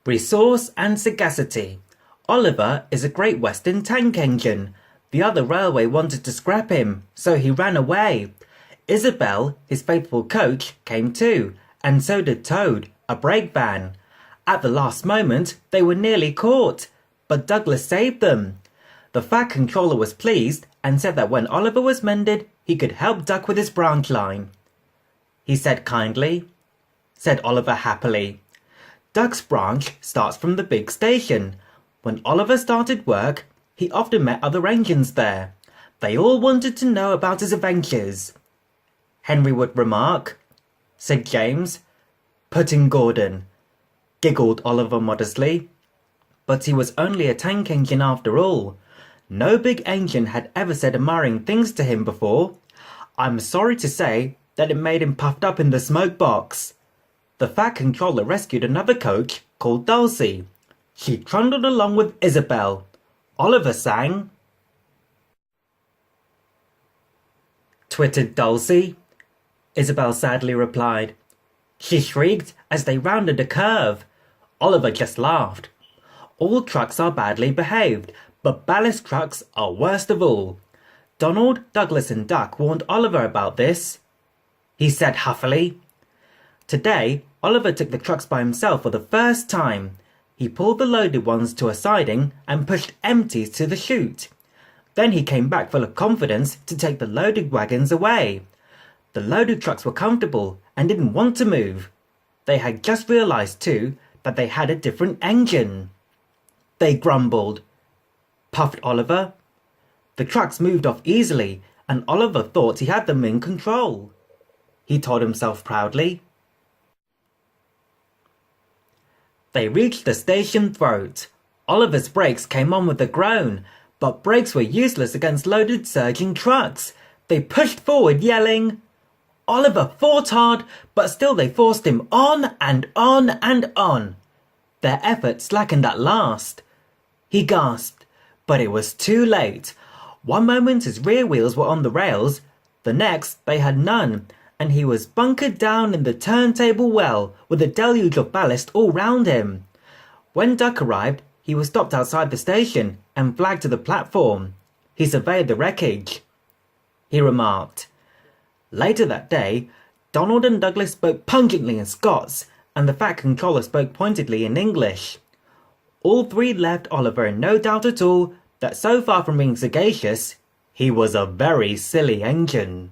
Resource and Sagacity. Oliver is a Great Western tank engine. The other railway wanted to scrap him, so he ran away. Isabel, his faithful coach, came too, and so did Toad, a brake van. At the last moment, they were nearly caught, but Douglas saved them. The Fat Controller was pleased and said that when Oliver was mended, he could help Duck with his branch line. He said kindly, said Oliver happily. Duck's branch starts from the big station. When Oliver started work, he often met other engines there. They all wanted to know about his adventures. Henry would remark, said James. Put in Gordon, giggled Oliver modestly. But he was only a tank engine after all. No big engine had ever said admiring things to him before. I'm sorry to say that it made him puffed up in the smoke box. The Fat Controller rescued another coach called Dulcie. She trundled along with Isabel. Oliver sang. Twittered Dulcie. Isabel sadly replied. She shrieked as they rounded a curve. Oliver just laughed. All trucks are badly behaved, but ballast trucks are worst of all. Donald, Douglas and Duck warned Oliver about this. He said huffily. Today, Oliver took the trucks by himself for the first time. He pulled the loaded ones to a siding and pushed empties to the chute. Then he came back full of confidence to take the loaded wagons away. The loaded trucks were comfortable and didn't want to move. They had just realized too that they had a different engine. They grumbled, puffed Oliver. The trucks moved off easily and Oliver thought he had them in control. He told himself proudly. They reached the station throat. Oliver's brakes came on with a groan, but brakes were useless against loaded surging trucks. They pushed forward yelling. Oliver fought hard, but still they forced him on and on and on. Their effort slackened at last. He gasped, but it was too late. One moment his rear wheels were on the rails, the next they had none, and he was bunkered down in the turntable well with a deluge of ballast all round him. When Duck arrived, he was stopped outside the station and flagged to the platform. He surveyed the wreckage. He remarked. Later that day, Donald and Douglas spoke pungently in Scots, and the Fat Controller spoke pointedly in English. All three left Oliver in no doubt at all that so far from being sagacious, he was a very silly engine.